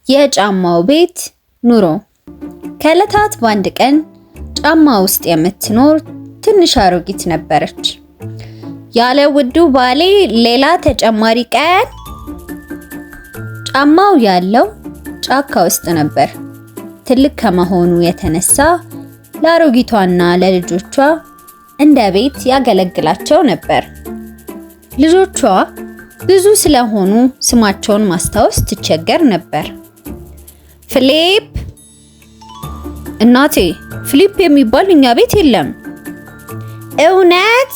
የጫማው ቤት ኑሮ። ከዕለታት በአንድ ቀን ጫማ ውስጥ የምትኖር ትንሽ አሮጊት ነበረች። ያለ ውዱ ባሌ ሌላ ተጨማሪ ቀን። ጫማው ያለው ጫካ ውስጥ ነበር። ትልቅ ከመሆኑ የተነሳ ለአሮጊቷና ለልጆቿ እንደ ቤት ያገለግላቸው ነበር። ልጆቿ ብዙ ስለሆኑ ስማቸውን ማስታወስ ትቸገር ነበር። ፊሊፕ። እናቴ፣ ፊሊፕ የሚባል እኛ ቤት የለም። እውነት?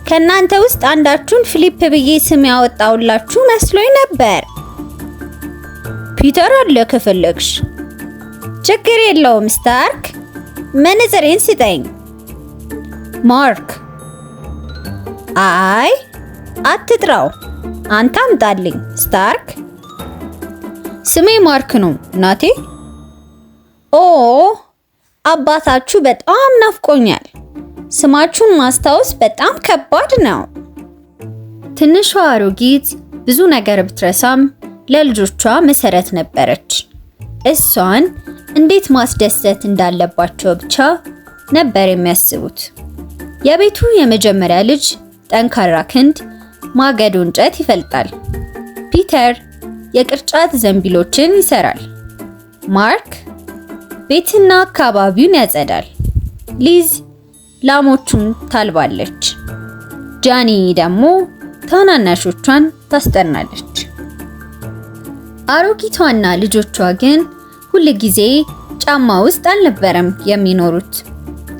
ከናንተ ውስጥ አንዳችሁን ፊሊፕ ብዬ ስም ያወጣውላችሁ መስሎኝ ነበር። ፒተር አለ ከፈለግሽ። ችግር የለውም ስታርክ። መነጽሬን ስጠኝ። ማርክ። አይ አትጥራው፣ አንተ አምጣልኝ ስታርክ። ስሜ ማርክ ነው እናቴ። ኦ አባታችሁ በጣም ናፍቆኛል። ስማችሁን ማስታወስ በጣም ከባድ ነው። ትንሿ አሮጊት ብዙ ነገር ብትረሳም ለልጆቿ መሰረት ነበረች። እሷን እንዴት ማስደሰት እንዳለባቸው ብቻ ነበር የሚያስቡት። የቤቱ የመጀመሪያ ልጅ ጠንካራ ክንድ ማገዶ እንጨት ይፈልጣል። ፒተር የቅርጫት ዘንቢሎችን ይሰራል። ማርክ ቤትና አካባቢውን ያጸዳል። ሊዝ ላሞቹን ታልባለች። ጃኒ ደግሞ ታናናሾቿን ታስጠናለች። አሮጊቷና ልጆቿ ግን ሁል ጊዜ ጫማ ውስጥ አልነበረም የሚኖሩት።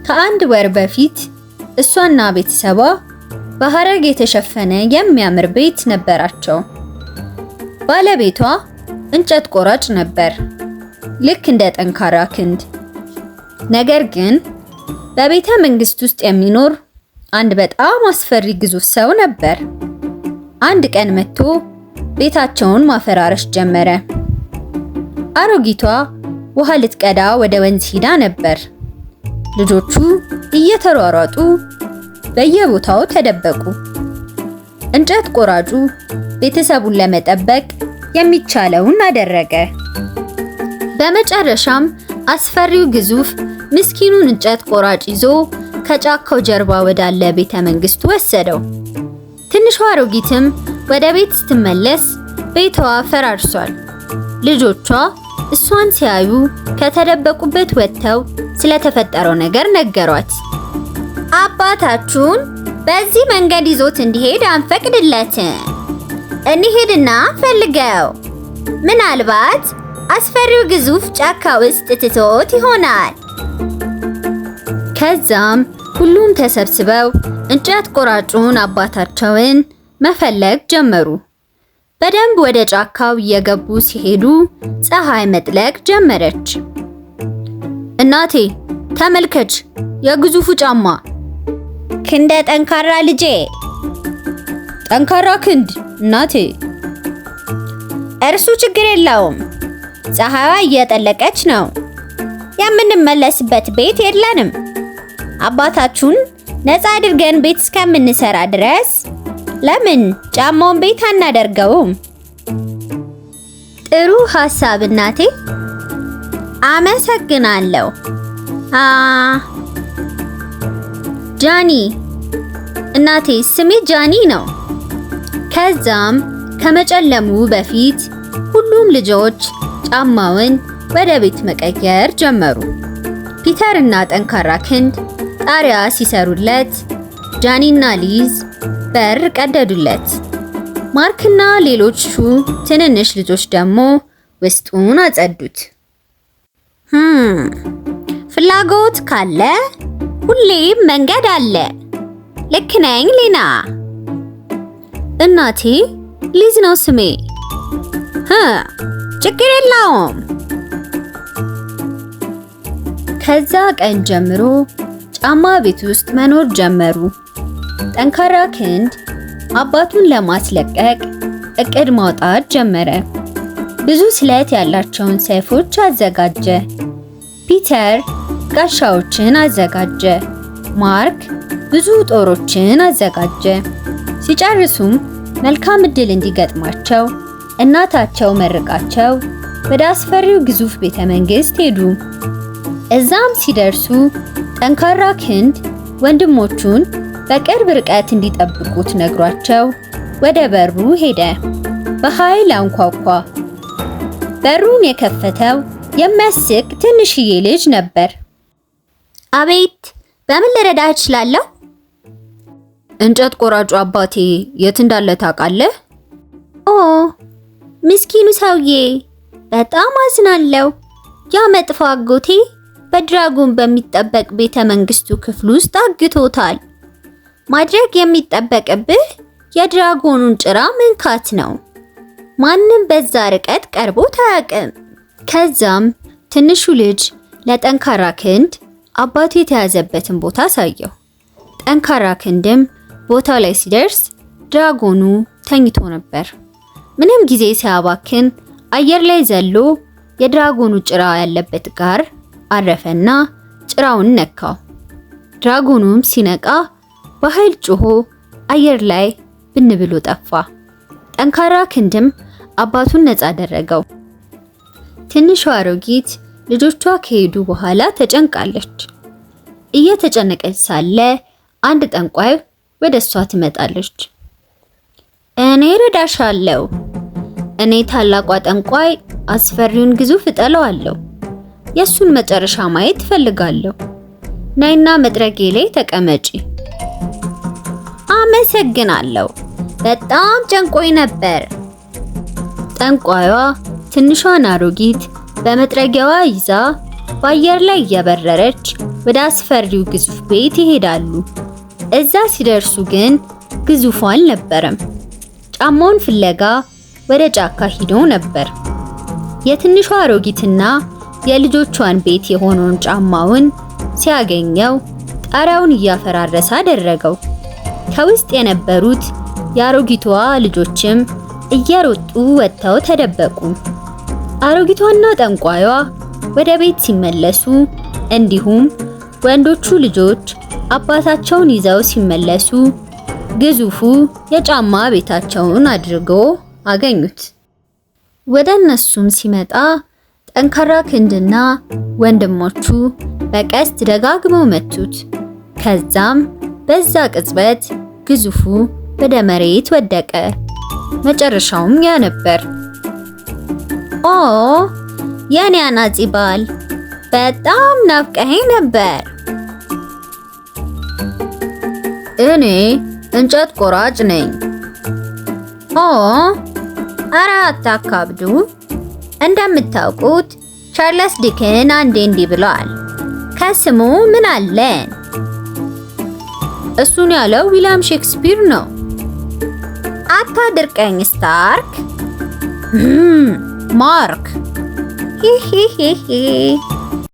ከአንድ ወር በፊት እሷና ቤተሰቧ በሐረግ የተሸፈነ የሚያምር ቤት ነበራቸው። ባለቤቷ እንጨት ቆራጭ ነበር፣ ልክ እንደ ጠንካራ ክንድ። ነገር ግን በቤተ መንግስት ውስጥ የሚኖር አንድ በጣም አስፈሪ ግዙፍ ሰው ነበር። አንድ ቀን መጥቶ ቤታቸውን ማፈራረስ ጀመረ። አሮጊቷ ውሃ ልትቀዳ ወደ ወንዝ ሂዳ ነበር። ልጆቹ እየተሯሯጡ በየቦታው ተደበቁ። እንጨት ቆራጩ ቤተሰቡን ለመጠበቅ የሚቻለውን አደረገ። በመጨረሻም አስፈሪው ግዙፍ ምስኪኑን እንጨት ቆራጭ ይዞ ከጫካው ጀርባ ወዳለ ቤተ መንግስቱ ወሰደው። ትንሿ አሮጊትም ወደ ቤት ስትመለስ ቤቷ ፈራርሷል። ልጆቿ እሷን ሲያዩ ከተደበቁበት ወጥተው ስለተፈጠረው ነገር ነገሯት። አባታችሁን በዚህ መንገድ ይዞት እንዲሄድ አንፈቅድለትም። እንሂድና ፈልገው፣ ምናልባት አስፈሪው ግዙፍ ጫካ ውስጥ ትቶት ይሆናል። ከዛም ሁሉም ተሰብስበው እንጨት ቆራጩን አባታቸውን መፈለግ ጀመሩ። በደንብ ወደ ጫካው እየገቡ ሲሄዱ ፀሐይ መጥለቅ ጀመረች። እናቴ ተመልከች፣ የግዙፉ ጫማ። ክንደ ጠንካራ ልጄ። ጠንካራ ክንድ እናቴ። እርሱ ችግር የለውም፣ ፀሐይዋ እየጠለቀች ነው። የምንመለስበት ቤት የለንም። አባታችሁን ነፃ አድርገን ቤት እስከምንሰራ ድረስ ለምን ጫማውን ቤት አናደርገውም? ጥሩ ሐሳብ እናቴ። አመሰግናለሁ። ጃኒ እናቴ፣ ስሜ ጃኒ ነው። ከዛም ከመጨለሙ በፊት ሁሉም ልጆች ጫማውን ወደ ቤት መቀየር ጀመሩ። ፒተር እና ጠንካራ ክንድ ጣሪያ ሲሰሩለት፣ ጃኒና ሊዝ በር ቀደዱለት። ማርክና ሌሎቹ ትንንሽ ልጆች ደግሞ ውስጡን አጸዱት። ፍላጎት ካለ ሁሌም መንገድ አለ። ልክ ነኝ ሊና? እናቴ ሊዝ ነው ስሜ። ችግር የለውም። ከዛ ቀን ጀምሮ ጫማ ቤት ውስጥ መኖር ጀመሩ። ጠንካራ ክንድ አባቱን ለማስለቀቅ እቅድ ማውጣት ጀመረ። ብዙ ስለት ያላቸውን ሰይፎች አዘጋጀ። ፒተር ጋሻዎችን አዘጋጀ። ማርክ ብዙ ጦሮችን አዘጋጀ። ሲጨርሱም መልካም እድል እንዲገጥማቸው እናታቸው መርቃቸው ወደ አስፈሪው ግዙፍ ቤተ መንግስት ሄዱ። እዛም ሲደርሱ ጠንካራ ክንድ ወንድሞቹን በቅርብ ርቀት እንዲጠብቁት ነግሯቸው ወደ በሩ ሄደ። በኃይል አንኳኳ። በሩን የከፈተው የሚያስቅ ትንሽዬ ልጅ ነበር። አቤት፣ በምን ልረዳህ እችላለሁ? እንጨት ቆራጩ አባቴ የት እንዳለ ታውቃለህ? ኦ ምስኪኑ ሰውዬ፣ በጣም አዝናለሁ። ያ መጥፎ አጎቴ በድራጎን በሚጠበቅ ቤተ መንግስቱ ክፍል ውስጥ አግቶታል። ማድረግ የሚጠበቅብህ የድራጎኑን ጭራ መንካት ነው። ማንም በዛ ርቀት ቀርቦት አያውቅም። ከዛም ትንሹ ልጅ ለጠንካራ ክንድ አባቱ የተያዘበትን ቦታ አሳየው። ጠንካራ ክንድም ቦታው ላይ ሲደርስ ድራጎኑ ተኝቶ ነበር። ምንም ጊዜ ሳያባክን አየር ላይ ዘሎ የድራጎኑ ጭራ ያለበት ጋር አረፈና ጭራውን ነካው። ድራጎኑም ሲነቃ በኃይል ጮሆ አየር ላይ ብን ብሎ ጠፋ። ጠንካራ ክንድም አባቱን ነፃ አደረገው። ትንሿ አሮጊት ልጆቿ ከሄዱ በኋላ ተጨንቃለች። እየተጨነቀች ሳለ አንድ ጠንቋይ ወደ እሷ ትመጣለች። እኔ ረዳሻለሁ። እኔ ታላቋ ጠንቋይ አስፈሪውን ግዙፍ እጠለዋለሁ። የሱን መጨረሻ ማየት እፈልጋለሁ። ነይና መጥረጌ ላይ ተቀመጪ። አመሰግናለሁ። በጣም ጨንቆኝ ነበር። ጠንቋይዋ ትንሿን አሮጊት በመጥረጊያዋ ይዛ በአየር ላይ እየበረረች ወደ አስፈሪው ግዙፍ ቤት ይሄዳሉ። እዛ ሲደርሱ ግን ግዙፉ አልነበረም። ጫማውን ፍለጋ ወደ ጫካ ሂዶ ነበር። የትንሿ አሮጊትና የልጆቿን ቤት የሆነውን ጫማውን ሲያገኘው ጣሪያውን እያፈራረሰ አደረገው። ከውስጥ የነበሩት የአሮጊቷ ልጆችም እየሮጡ ወጥተው ተደበቁ። አሮጊቷና ጠንቋይዋ ወደ ቤት ሲመለሱ እንዲሁም ወንዶቹ ልጆች አባታቸውን ይዘው ሲመለሱ ግዙፉ የጫማ ቤታቸውን አድርጎ አገኙት። ወደ እነሱም ሲመጣ ጠንካራ ክንድና ወንድሞቹ በቀስት ደጋግመው መቱት። ከዛም በዛ ቅጽበት ግዙፉ ወደ መሬት ወደቀ። መጨረሻውም ያ ነበር። ኦ የኔ አናጺ ባል፣ በጣም ናፍቀኸኝ ነበር። እኔ እንጨት ቆራጭ ነኝ። ኦ ኧረ አታካብዱ። እንደምታውቁት ቻርለስ ዲክን አንዴ እንዲህ ብለዋል፣ ከስሙ ምን አለን? እሱን ያለው ዊሊያም ሼክስፒር ነው። አታድርቀኝ ስታርክ። ማርክ ሂሂሂሂ